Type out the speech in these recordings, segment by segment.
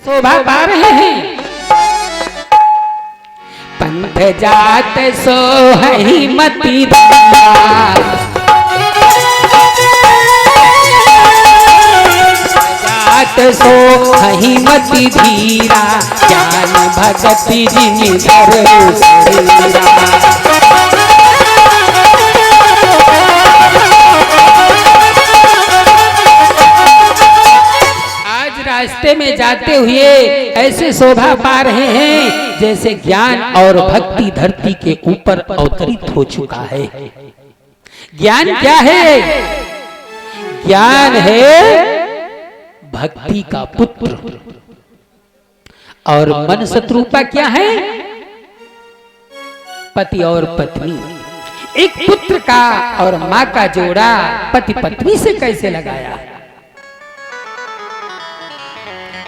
शोभा पा रहे हैं। पंथ जात सोहई मति जात सोहई मति धीरा, ज्ञान भगति जिनि धर रास्ते में जाते हुए ऐसे शोभा पा रहे हैं जैसे ज्ञान और भक्ति धरती के ऊपर अवतरित हो चुका है। ज्ञान क्या है? ज्ञान है भक्ति का पुत्र। और मन शत्रुपा क्या है? पति और पत्नी। एक पुत्र का और मां का जोड़ा पति पत्नी से कैसे लगाया?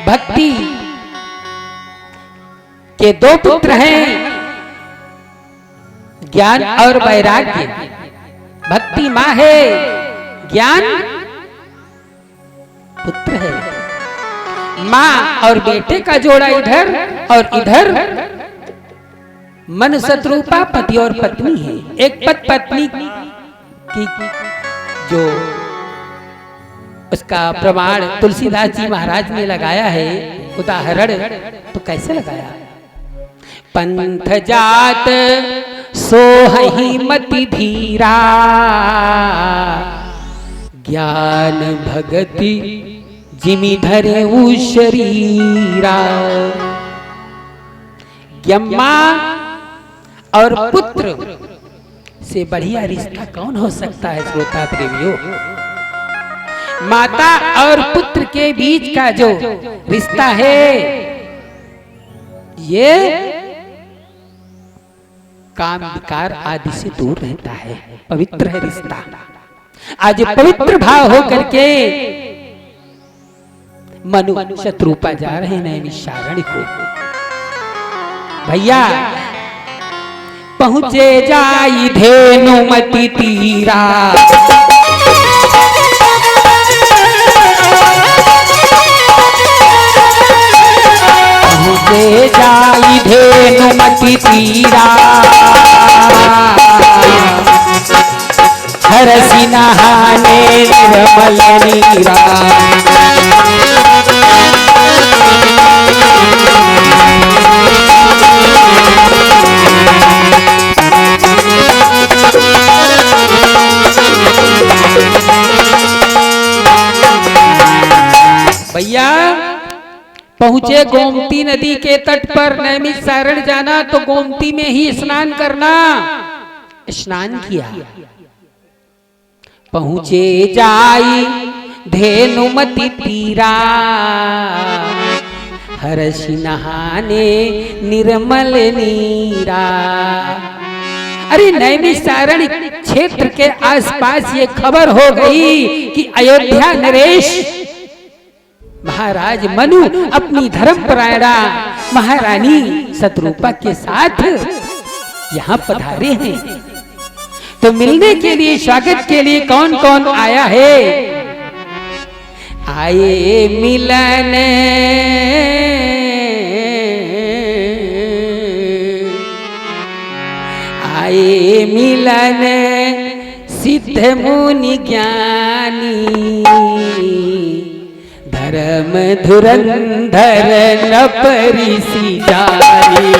भक्ति के दो पुत्र हैं, ज्ञान और वैराग्य। भक्ति मां है, ज्ञान पुत्र है। मां और बेटे का जोड़ा इधर और इधर मन शत्रुपा पति और पत्नी है। एक पति पत्नी की जो उसका प्रमाण तुलसीदास जी महाराज ने लगाया है उदाहरण, तो कैसे लगाया? पंथ जात सोहई मति धीरा, ज्ञान भगति जिमि धरे उ शरीरा। यम्मा और पुत्र से बढ़िया रिश्ता कौन हो सकता है श्रोता प्रेमियों? माता और पुत्र के बीच का जो रिश्ता है ये काम विकार आदि से दूर रहता है, पवित्र है रिश्ता। आज पवित्र भाव हो करके मनु शत्रुपा जा रहे हैं नैमिषारण्य को। भैया पहुंचे जाई धेनुमति तीरा, पहुंचे जाई धेनुमति तीरा, हरसी नहाने निर्मल नीरा। भैया पहुंचे गोमती नदी के तट पर। नैमिषारण्य जाना तो गोमती में ही स्नान करना। स्नान किया, पहुंचे जाई धेनुमति तीरा, हर्षि नहाने निर्मल नीरा। अरे नैमिषारण्य क्षेत्र के आसपास ये खबर हो गई कि अयोध्या नरेश महाराज मनु अपनी धर्मपरायणा महारानी शत्रुपा के साथ यहाँ पधारे हैं। तो मिलने के लिए, स्वागत के लिए कौन कौन आया है? आए मिलन आए मिलन सिद्ध मुनि ज्ञानी, धर्म धुरंधर न परिसी जानी।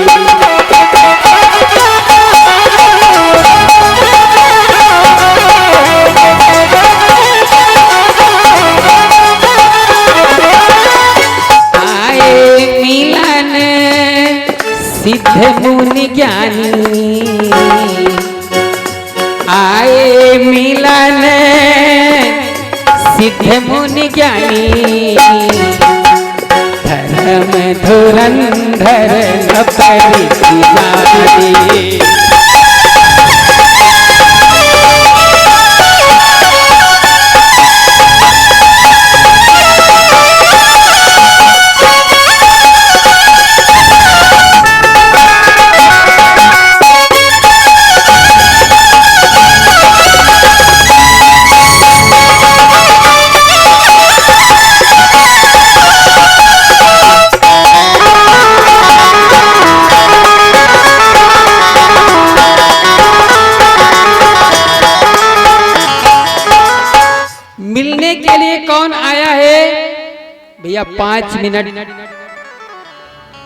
आए मिलन सिद्ध मुनि ज्ञानी, आए मिलन सिद्ध मुनि ज्ञानी, धर्म धुरंधर न परिसी जानी। 5 मिनट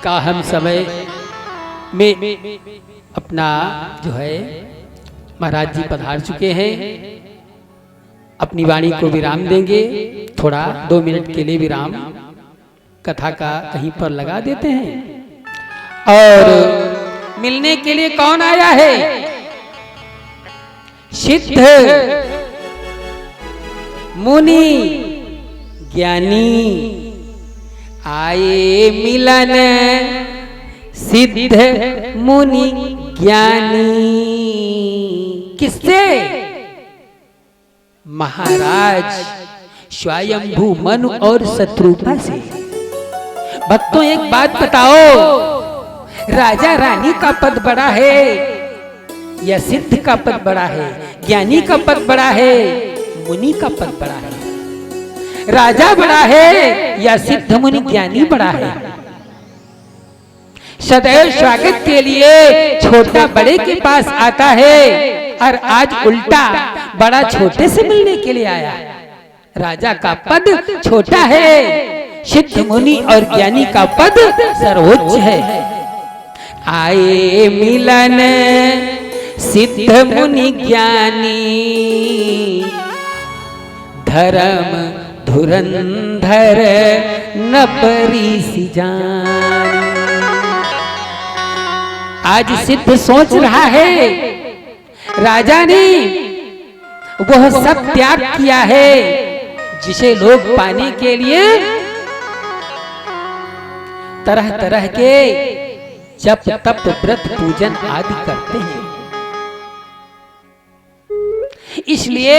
का हम समय में अपना जो है महाराज जी पधार चुके हैं। अपनी वाणी को विराम देंगे, थोड़ा 2 मिनट के लिए विराम कथा का कहीं पर लगा देते हैं। और मिलने के लिए कौन आया है? सिद्ध मुनि ज्ञानी आए मिलन, सिद्ध मुनि ज्ञानी। किससे? महाराज स्वयंभू मनु और शत्रुपा से। भक्तों एक बात बताओ, राजा रानी का पद बड़ा है या सिद्ध का पद बड़ा है? ज्ञानी का पद बड़ा है, मुनि का पद बड़ा है? राजा बड़ा है या सिद्ध मुनि ज्ञानी बड़ा है? सदैव स्वागत के लिए छोटा बड़े के पास आता है और आज उल्टा बड़ा छोटे से मिलने के लिए आया। राजा का पद छोटा है, सिद्ध मुनि और ज्ञानी का पद सर्वोच्च है। आए मिलन सिद्ध मुनि ज्ञानी, धर्म धुरंधर न परिसि जानी। आज सिद्ध सोच रहा है राजा ने वह सब त्याग किया है जिसे लोग पाने के लिए तरह तरह के जप तप व्रत पूजन आदि करते हैं। इसलिए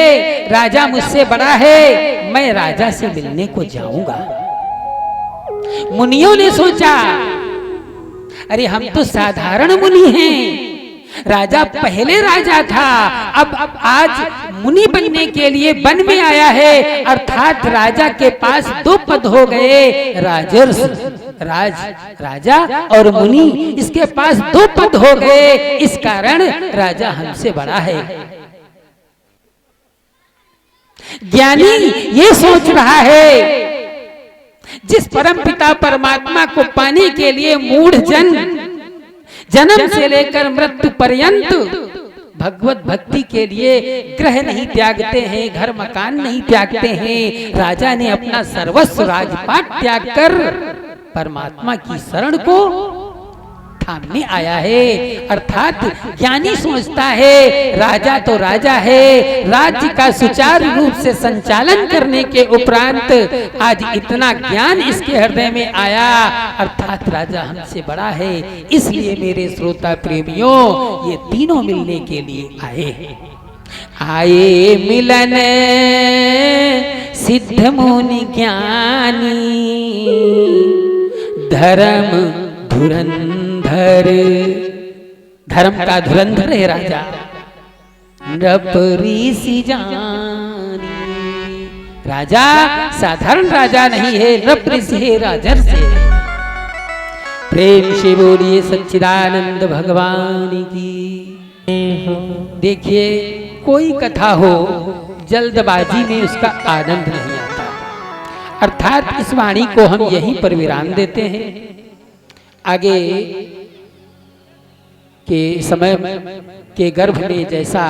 राजा मुझसे बड़ा है, मैं राजा से मिलने को जाऊंगा। मुनियों ने सोचा अरे हम तो साधारण मुनि हैं, राजा पहले राजा था, अब आज मुनि बनने के लिए वन में आया है, अर्थात राजा के पास 2 पद हो गए, राजर्ष राजा और मुनि, इसके पास 2 पद हो गए। इस कारण राजा हमसे बड़ा है। ज्ञानी ये सोच रहा है जिस परम पिता परमात्मा को पाने के लिए मूढ़ जन जन्म से लेकर मृत्यु पर्यंत भगवत भक्ति के लिए ग्रह नहीं त्यागते हैं, घर मकान नहीं त्यागते हैं, राजा ने अपना सर्वस्व राजपाट त्याग कर परमात्मा की शरण को थामने आया है। अर्थात ज्ञानी सोचता है राजा तो राजा है, राज्य का सुचारू रूप से संचालन करने के उपरांत आज इतना ज्ञान इसके हृदय में आया, अर्थात राजा हमसे बड़ा है। इसलिए मेरे श्रोता प्रेमियों ये तीनों मिलने के लिए आए। आए मिलन सिद्ध मुनि ज्ञानी, धर्म धुरंधर, धर्म का धुरंधर है राजा, न परिसि जानी। राजा साधारण राजा नहीं है, न परिसि है, राजर्ष है। प्रेम से बोलिए सच्चिदानंद भगवान की। देखिए कोई कथा हो जल्दबाजी में उसका आनंद नहीं आता, अर्थात इस वाणी को हम यहीं पर विराम देते हैं। आगे के समय के गर्भ में जैसा